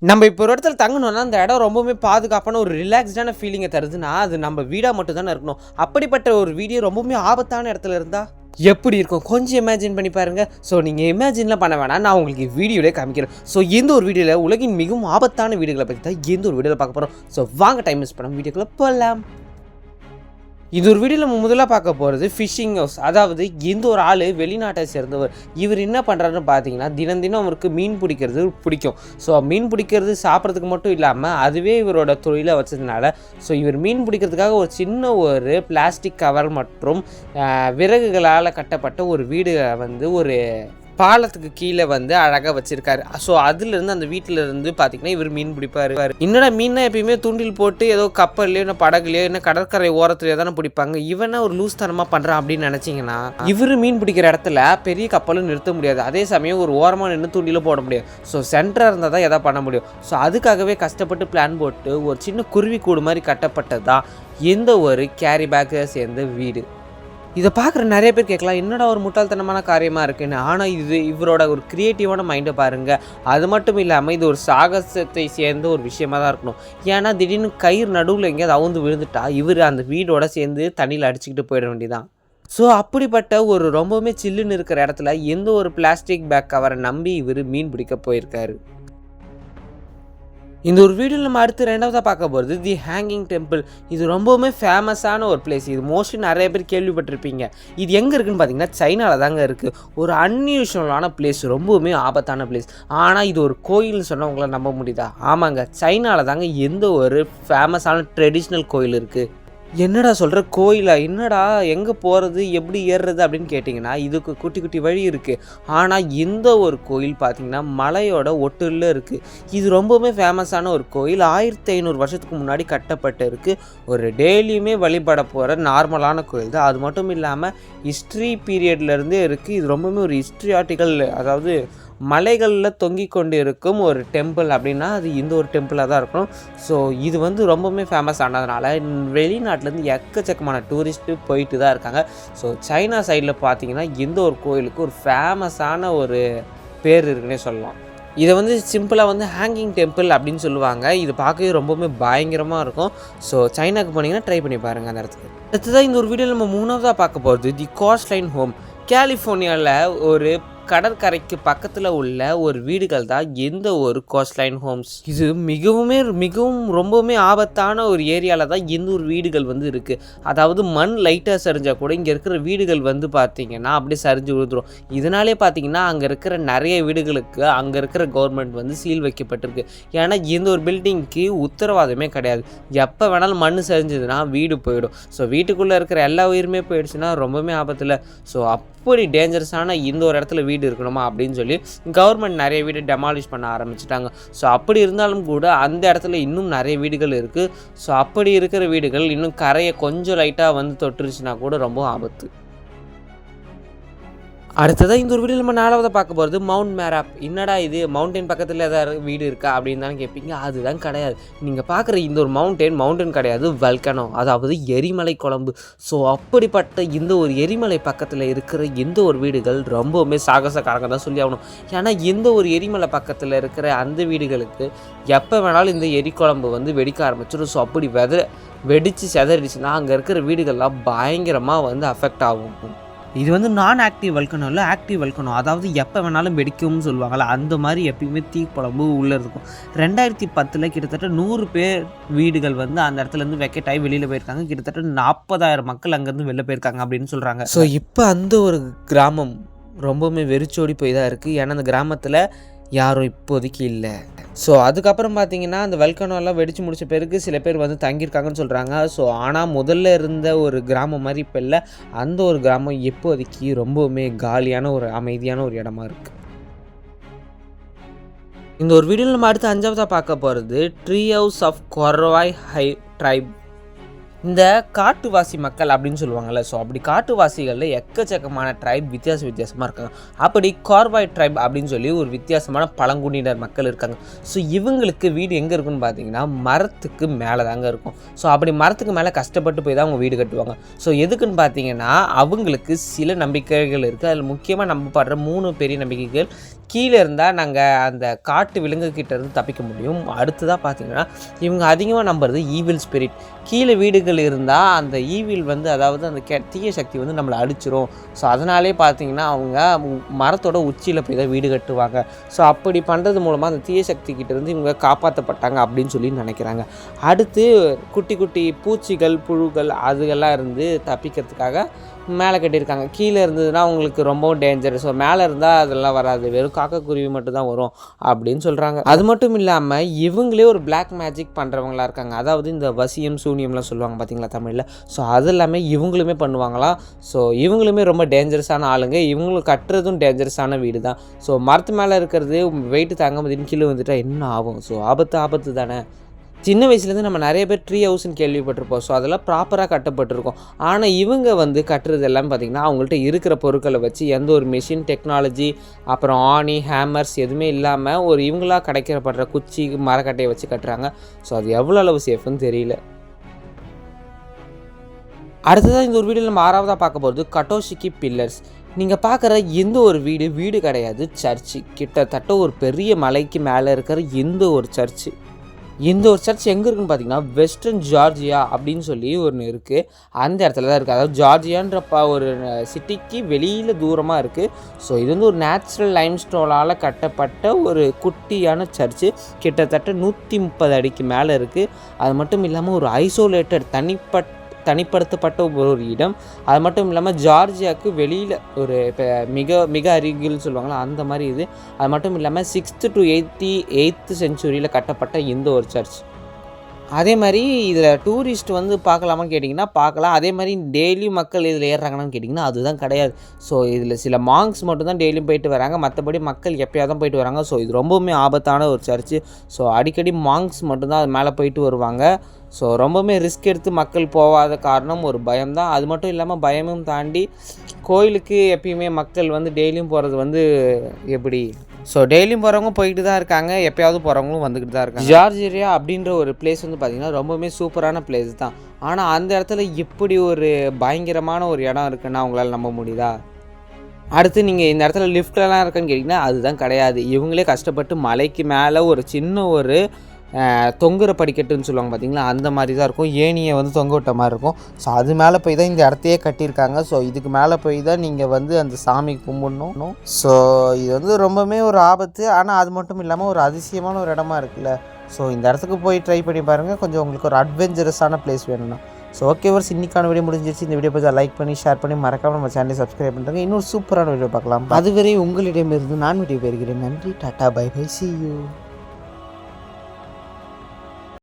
நம்ம இப்போ ஒரு இடத்துல தங்கணும்னா அந்த இடம் ரொம்பவுமே பாதுகாப்பான ஒரு ரிலாக்ஸ்டான ஃபீலிங்கை தருதுன்னா அது நம்ம வீடாக மட்டும் தானே இருக்கணும். அப்படிப்பட்ட ஒரு வீடியோ ரொம்பவுமே ஆபத்தான இடத்துல இருந்தால் எப்படி இருக்கும் கொஞ்சம் இமேஜின் பண்ணி பாருங்கள். ஸோ நீங்கள் இமேஜின்லாம் பண்ண வேணாம், நான் உங்களுக்கு வீடியோலே காமிக்கிறேன். ஸோ எந்த ஒரு வீடியோவில் உலகின் மிகவும் ஆபத்தான வீடுகளை பற்றி தான் எந்த ஒரு வீடியோவில் பார்க்க போகிறோம். ஸோ வாங்க டைம் மிஸ் பண்ண வீடியோக்குள்ளே போகலாம். இது ஒரு வீடியோவில் நம்ம முதல்ல பார்க்க போகிறது ஃபிஷிங் ஹவுஸ். அதாவது எந்த ஒரு ஆள் வெளிநாட்டை சேர்ந்தவர் இவர் என்ன பண்ணுறாருன்னு பார்த்தீங்கன்னா தினம் தினம் அவருக்கு மீன் பிடிக்கிறது பிடிக்கும். ஸோ மீன் பிடிக்கிறது சாப்பிட்றதுக்கு மட்டும் இல்லாமல் அதுவே இவரோட தொழிலை வச்சதுனால ஸோ இவர் மீன் பிடிக்கிறதுக்காக ஒரு சின்ன ஒரு பிளாஸ்டிக் கவர் மற்றும் விறகுகளால் கட்டப்பட்ட ஒரு வீடு வந்து ஒரு பாலத்துக்கு கீழே வந்து அழகாக வச்சுருக்காரு. ஸோ அதுலேருந்து அந்த வீட்டிலேருந்து பார்த்தீங்கன்னா இவர் மீன் பிடிப்பார். என்னடா மீன்னா எப்பயுமே தூண்டில் போட்டு ஏதோ கப்பல்லையோ இல்லை படகுலையோ என்ன கடற்கரை ஓரத்துலையோ தானே பிடிப்பாங்க, இவனை ஒரு லூஸ் தனமாக பண்ணுறான் அப்படின்னு நினச்சிங்கன்னா இவர் மீன் பிடிக்கிற இடத்துல பெரிய கப்பலும் நிறுத்த முடியாது. அதே சமயம் ஒரு ஓரமாக நின்று தூண்டிலும் போட முடியாது. ஸோ சென்டராக இருந்தால் தான் எதாவது பண்ண முடியும். ஸோ அதுக்காகவே கஷ்டப்பட்டு பிளான் போட்டு ஒரு சின்ன குருவி கூடு மாதிரி கட்டப்பட்டது தான் எந்த ஒரு கேரி பேக்கை சேர்ந்த வீடு. இதை பார்க்குற நிறைய பேர் கேட்கலாம், என்னடா ஒரு முட்டாள்தனமான காரியமாக இருக்குன்னு. ஆனால் இது இவரோட ஒரு க்ரியேட்டிவான மைண்டை பாருங்கள். அது மட்டும் இல்லாமல் இது ஒரு சாகசத்தை சேர்ந்த ஒரு விஷயமாக தான் இருக்கணும். ஏன்னா திடீர்னு கயிறு நடுவில் எங்கேயாவது அவுந்து விழுந்துட்டா இவர் அந்த வீடோட சேர்ந்து தண்ணியில் அடிச்சுக்கிட்டு போயிட வேண்டியதான். ஸோ அப்படிப்பட்ட ஒரு ரொம்பவுமே சில்லுன்னு இருக்கிற இடத்துல எந்த ஒரு பிளாஸ்டிக் பேக் கவரை நம்பி இவர் மீன் பிடிக்க போயிருக்காரு. இந்த ஒரு வீடியோவில் நம்ம அடுத்து ரெண்டாவதாக பார்க்க போகிறது தி ஹேங்கிங் டெம்பிள். இது ரொம்பவுமே ஃபேமஸான ஒரு பிளேஸ். இது மோஸ்ட்லி நிறைய பேர் கேள்விப்பட்டிருப்பீங்க. இது எங்கே இருக்குதுன்னு பார்த்தீங்கன்னா சைனாவில் தாங்க இருக்குது. ஒரு அன்யூஷுவலான பிளேஸ், ரொம்பவுமே ஆபத்தான பிளேஸ். ஆனால் இது ஒரு கோயில்னு சொன்னால் உங்களால் நம்ப முடியுதா? ஆமாங்க, சைனாவில் தாங்க எந்த ஒரு ஃபேமஸான ட்ரெடிஷ்னல் கோயில் இருக்குது. என்னடா சொல்கிற, கோயிலா? என்னடா எங்கே போகிறது எப்படி ஏறுறது அப்படின்னு கேட்டிங்கன்னா இதுக்கு குட்டி குட்டி வழி இருக்குது. ஆனால் இந்த ஒரு கோயில் பார்த்திங்கன்னா மலையோட ஒட்டுல இருக்குது. இது ரொம்பவுமே ஃபேமஸான ஒரு கோயில். 1500 வருஷத்துக்கு முன்னாடி கட்டப்பட்டு இருக்குது. ஒரு டெய்லியுமே வழிபட போகிற நார்மலான கோயில் தான். அது மட்டும் இல்லாமல் ஹிஸ்ட்ரி பீரியட்லேருந்தே இருக்குது. இது ரொம்பவுமே ஒரு ஹிஸ்ட்ரியாட்டிக்கல், அதாவது மலைகளில் தொங்கி கொண்டு இருக்கும் ஒரு டெம்பிள் அப்படின்னா அது இந்த ஒரு டெம்பிளாக தான் இருக்கணும். ஸோ இது வந்து ரொம்பவுமே ஃபேமஸ் ஆனதுனால வெளிநாட்டிலேருந்து எக்கச்சக்கமான டூரிஸ்ட்டு போயிட்டு தான் இருக்காங்க. ஸோ சைனா சைடில் பார்த்தீங்கன்னா இந்த ஒரு கோயிலுக்கு ஒரு ஃபேமஸான ஒரு பேர் இருக்குன்னே சொல்லலாம். இதை வந்து சிம்பிளாக வந்து ஹேங்கிங் டெம்பிள் அப்படின்னு சொல்லுவாங்க. இது பார்க்கவே ரொம்பவுமே பயங்கரமாக இருக்கும். ஸோ சைனாக்கு போனீங்கன்னா ட்ரை பண்ணி பாருங்கள் அந்த இடத்துக்கு. அடுத்ததான் இந்த ஒரு வீடியோவில் நம்ம மூணாவதாக பார்க்க போகிறது தி கோஸ்ட்லைன் ஹோம். கலிஃபோர்னியாவில் ஒரு கடற்கரைக்கு பக்கத்தில் உள்ள ஒரு வீடுகள் தான் எந்த ஒரு கோஸ்ட்லைன் ஹோம்ஸ். இது மிகவும் ரொம்பவுமே ஆபத்தான ஒரு ஏரியாவில் தான் எந்த ஒரு வீடுகள் வந்து இருக்குது. அதாவது மண் லைட்டாக சரிஞ்சால் கூட இங்கே இருக்கிற வீடுகள் வந்து பார்த்திங்கன்னா அப்படியே சரிஞ்சு விழுந்துடும். இதனாலே பார்த்திங்கன்னா அங்கே இருக்கிற நிறைய வீடுகளுக்கு அங்கே இருக்கிற கவர்மெண்ட் வந்து சீல் வைக்கப்பட்டிருக்கு. ஏன்னா எந்த ஒரு பில்டிங்க்கு உத்தரவாதமே கிடையாது. எப்போ வேணாலும் மண் சரிஞ்சதுன்னா வீடு போயிடும். ஸோ வீட்டுக்குள்ளே இருக்கிற எல்லா உயிருமே போயிடுச்சுன்னா ரொம்பவுமே ஆபத்தில். ஸோ அப்படி டேஞ்சரஸான இந்த ஒரு இடத்துல வீடு இருக்கணுமா அப்படின்னு சொல்லி கவர்மெண்ட் நிறைய வீடு டெமாலிஷ் பண்ண ஆரம்பிச்சிட்டாங்க. ஸோ அப்படி இருந்தாலும் கூட அந்த இடத்துல இன்னும் நிறைய வீடுகள் இருக்குது. ஸோ அப்படி இருக்கிற வீடுகள் இன்னும் கரையை கொஞ்சம் லைட்டாக வந்து தொட்டுருச்சுன்னா கூட ரொம்ப ஆபத்து. அடுத்ததாக இந்த ஒரு வீடியோ நம்ம நாலாவதாக பார்க்க போகிறது மவுண்ட் மேராப். என்னடா இது மவுண்டைன் பக்கத்தில் ஏதாவது வீடு இருக்கா அப்படின்னு தானே கேட்பீங்க. அதுதான் கிடையாது. நீங்கள் பார்க்குற இந்த ஒரு மவுண்டன் கிடையாது, வல்கனோ, அதாவது எரிமலை குழம்பு. ஸோ அப்படிப்பட்ட இந்த ஒரு எரிமலை பக்கத்தில் இருக்கிற எந்த ஒரு வீடுகள் ரொம்பவுமே சாகசக்காரங்க தான் சொல்லி ஆகணும். ஏன்னா எந்த ஒரு எரிமலை பக்கத்தில் இருக்கிற அந்த வீடுகளுக்கு எப்போ வேணாலும் இந்த எரிக்குழம்பு வந்து வெடிக்க ஆரம்பிச்சிடும். ஸோ அப்படி வெடித்து செதறிடுச்சுன்னா அங்கே இருக்கிற வீடுகள்லாம் பயங்கரமாக வந்து அஃபெக்ட் ஆகும். இது வந்து நான் ஆக்டிவ் வல்கனோ இல்லை, ஆக்டிவ் வல்கனோ. அதாவது எப்போ வேணாலும் வெடிக்கும்னு சொல்லுவாங்கள்ல, அந்த மாதிரி எப்பயுமே தீக்குழம்பு உள்ளே இருக்கும். 2010 கிட்டத்தட்ட 100 பேர் வீடுகள் வந்து அந்த இடத்துலேருந்து வெக்கெட் ஆகி வெளியில் போயிருக்காங்க. கிட்டத்தட்ட 40,000 மக்கள் அங்கேருந்து வெளில போயிருக்காங்க அப்படின்னு சொல்கிறாங்க. ஸோ இப்போ அந்த ஒரு கிராமம் ரொம்பவுமே வெறிச்சோடி போய் தான் இருக்குது. ஏன்னா அந்த கிராமத்தில் யாரும் இப்போதைக்கு இல்லை. ஸோ அதுக்கப்புறம் பார்த்தீங்கன்னா அந்த வல்கனோலாம் வெடித்து முடித்த பிறகு சில பேர் வந்து தங்கியிருக்காங்கன்னு சொல்கிறாங்க. ஸோ ஆனால் முதல்ல இருந்த ஒரு கிராமம் மாதிரி இப்போ இல்லை. அந்த ஒரு கிராமம் இப்போதைக்கு ரொம்பவுமே காலியான ஒரு அமைதியான ஒரு இடமா இருக்குது. இந்த ஒரு வீடியோவில் நம்ம அடுத்து 5ஆவதாக பார்க்க போகிறது tree house of Korowai high tribe. இந்த காட்டுவாசி மக்கள் அப்படின்னு சொல்லுவாங்கள்ல, ஸோ அப்படி காட்டுவாசிகளில் எக்கச்சக்கமான ட்ரைப் வித்தியாசமாக இருக்காங்க. அப்படி கார்வாய் ட்ரைப் அப்படின்னு சொல்லி ஒரு வித்தியாசமான பழங்குடியினர் மக்கள் இருக்காங்க. ஸோ இவங்களுக்கு வீடு எங்கே இருக்குன்னு பார்த்தீங்கன்னா மரத்துக்கு மேலே தாங்க இருக்கும். ஸோ அப்படி மரத்துக்கு மேலே கஷ்டப்பட்டு போய் தான் அவங்க வீடு கட்டுவாங்க. ஸோ எதுக்குன்னு பார்த்தீங்கன்னா அவங்களுக்கு சில நம்பிக்கைகள் இருக்குது. அதில் முக்கியமாக நம்பப்படுற 3 பெரிய நம்பிக்கைகள் கீழே இருந்தால் நாங்கள் அந்த காட்டு விலங்குகிட்ட இருந்து தப்பிக்க முடியும். அடுத்ததாக பார்த்தீங்கன்னா இவங்க அதிகமாக நம்புறது ஈவில் ஸ்பிரிட். கீழே வீடுகள் இருந்தால் அந்த ஈவில் வந்து அதாவது அந்த தீய சக்தி வந்து நம்மளை அடிச்சிரும். ஸோ அதனாலே பார்த்தீங்கன்னா அவங்க மரத்தோட உச்சியில் போய் தான் வீடு கட்டுவாங்க. ஸோ அப்படி பண்ணுறது மூலமாக அந்த தீய சக்திக்கிட்ட இருந்து இவங்க காப்பாற்றப்பட்டாங்க அப்படின்னு சொல்லி நினைக்கிறாங்க. அடுத்து குட்டி குட்டி பூச்சிகள் புழுக்கள் அதுகெல்லாம் இருந்து தப்பிக்கிறதுக்காக மேலே கட்டியிருக்காங்க. கீழே இருந்ததுன்னா அவங்களுக்கு ரொம்பவும் டேஞ்சர். ஸோ மேலே இருந்தால் அதெல்லாம் வராது, வெறும் காக்கக்குருவி மட்டும் தான் வரும் அப்படின்னு சொல்கிறாங்க. அது மட்டும் இல்லாமல் இவங்களே ஒரு பிளாக் மேஜிக் பண்ணுறவங்களா இருக்காங்க. அதாவது இந்த வசியம் சூனியம்லாம் சொல்லுவாங்க பார்த்தீங்களா தமிழில். ஸோ அது எல்லாமே இவங்களுமே பண்ணுவாங்களாம். ஸோ இவங்களுமே ரொம்ப டேஞ்சரஸான ஆளுங்க. இவங்களுக்கு கட்டுறதும் டேஞ்சரஸான வீடு தான். ஸோ மரத்து மேலே இருக்கிறது வெயிட்டு தாங்க முடியும்னு கீழே வந்துட்டால் என்ன ஆகும்? ஸோ ஆபத்து தானே. சின்ன வயசுலேருந்து நம்ம நிறைய பேர் ட்ரீ ஹவுஸ்ன்னு கேள்விப்பட்டிருப்போம். ஸோ அதெல்லாம் ப்ராப்பராக கட்டப்பட்டிருக்கும். ஆனால் இவங்க வந்து கட்டுறது எல்லாம் பார்த்திங்கன்னா அவங்கள்ட்ட இருக்கிற பொருட்களை வச்சு எந்த ஒரு மிஷின் டெக்னாலஜி அப்புறம் ஆணி ஹேமர்ஸ் எதுவுமே இல்லாமல் ஒரு இவங்களாக கிடைக்கிறப்படுற குச்சி மரக்கட்டையை வச்சு கட்டுறாங்க. ஸோ அது எவ்வளோ அளவு சேஃப்னு தெரியல. அடுத்ததாக இந்த ஒரு வீடியோவில் நம்ம 6வதாக பார்க்க போகிறது கட்டோஷிக்கி பில்லர்ஸ். நீங்கள் பார்க்குற எந்த ஒரு வீடு கிடையாது, சர்ச்சு. கிட்டத்தட்ட ஒரு பெரிய மலைக்கு மேலே இருக்கிற எந்த ஒரு சர்ச்சு. இந்த ஒரு சர்ச் எங்கே இருக்குன்னு பார்த்தீங்கன்னா வெஸ்டர்ன் ஜார்ஜியா அப்படின்னு சொல்லி ஒன்று இருக்குது. அந்த இடத்துல தான் இருக்குது. அதாவது ஜார்ஜியான்ற ஒரு சிட்டிக்கு வெளியில் தூரமாக இருக்குது. ஸோ இது வந்து ஒரு நேச்சுரல் லைம்ஸ்டோனால் கட்டப்பட்ட ஒரு குட்டியான சர்ச்சு. கிட்டத்தட்ட 130 அடிக்கு மேலே இருக்குது. அது மட்டும் இல்லாமல் ஒரு ஐசோலேட்டட் தனிப்படுத்தப்பட்ட ஒரு இடம். அது மட்டும் இல்லாமல் ஜார்ஜியாவுக்கு வெளியில் ஒரு இப்போ மிக அருகில் சொல்லுவாங்களா அந்த மாதிரி இது. அது மட்டும் இல்லாமல் 6th to 8th செஞ்சுரியில் கட்டப்பட்ட இந்த ஒரு சர்ச். அதே மாதிரி இதில் டூரிஸ்ட் வந்து பார்க்கலாமான்னு கேட்டிங்கன்னா பார்க்கலாம். அதே மாதிரி டெய்லியும் மக்கள் இதில் ஏறுறாங்கன்னு கேட்டிங்கன்னா அதுதான் கிடையாது. ஸோ இதில் சில மாங்க்ஸ் மட்டும் தான் டெய்லியும் போயிட்டு வராங்க, மற்றபடி மக்கள் எப்போயாவது தான் போயிட்டு வராங்க. ஸோ இது ரொம்பவுமே ஆபத்தான ஒரு சர்ச்சு. ஸோ அடிக்கடி மாங்க்ஸ் மட்டும்தான் அது மேலே போயிட்டு வருவாங்க. ஸோ ரொம்பவுமே ரிஸ்க் எடுத்து மக்கள் போகாத காரணம் ஒரு பயம்தான். அது மட்டும் இல்லாமல் பயமும் தாண்டி கோயிலுக்கு எப்பயுமே மக்கள் வந்து டெய்லியும் போகிறது வந்து எப்படி, ஸோ டெய்லியும் போகிறவங்க போய்கிட்டு தான் இருக்காங்க, எப்போயாவது போகிறவங்களும் வந்துக்கிட்டு தான் இருக்காங்க. ஜார்ஜியா அப்படின்ற ஒரு பிளேஸ் வந்து பார்த்திங்கன்னா ரொம்பவுமே சூப்பரான பிளேஸ் தான். ஆனால் அந்த இடத்துல இப்படி ஒரு பயங்கரமான ஒரு இடம் இருக்குன்னா அவங்களால நம்ப முடியுதா? அடுத்து நீங்கள் இந்த இடத்துல லிஃப்ட்லாம் இருக்குன்னு கேட்டிங்கன்னா அதுதான் கிடையாது. இவங்களே கஷ்டப்பட்டு மலைக்கு மேலே ஒரு சின்ன ஒரு தொங்குற படிக்கட்டுன்னு சொல்லுவாங்க பார்த்தீங்களா, அந்த மாதிரி தான் இருக்கும். ஏணியை வந்து தொங்க விட்ட மாதிரி இருக்கும். ஸோ அது மேலே போய் தான் இந்த இடத்தையே கட்டியிருக்காங்க. ஸோ இதுக்கு மேலே போய் தான் நீங்கள் வந்து அந்த சாமி கும்பிடணும். ஸோ இது வந்து ரொம்பவுமே ஒரு ஆபத்து. ஆனால் அது மட்டும் இல்லாமல் ஒரு அதிசயமான ஒரு இடமா இருக்குல்ல. ஸோ இந்த இடத்துக்கு போய் ட்ரை பண்ணி பாருங்கள். கொஞ்சம் உங்களுக்கு ஒரு அட்வென்ச்சரஸான பிளேஸ் வேணும்னா. ஸோ ஓகே வர்ஸ், இன்னைக்கான வீடியோ முடிஞ்சிருச்சு. இந்த வீடியோ பார்த்து லைக் பண்ணி ஷேர் பண்ணி மறக்காமல் நம்ம சேனலை சப்ஸ்கிரைப் பண்ணுறேங்க. இன்னொரு சூப்பரான வீடியோ பார்க்கலாம். அதுவரை உங்களிடமிருந்து நான் வீடியோ பெறுகிறேன். நன்றி, tata, bye bye, see you.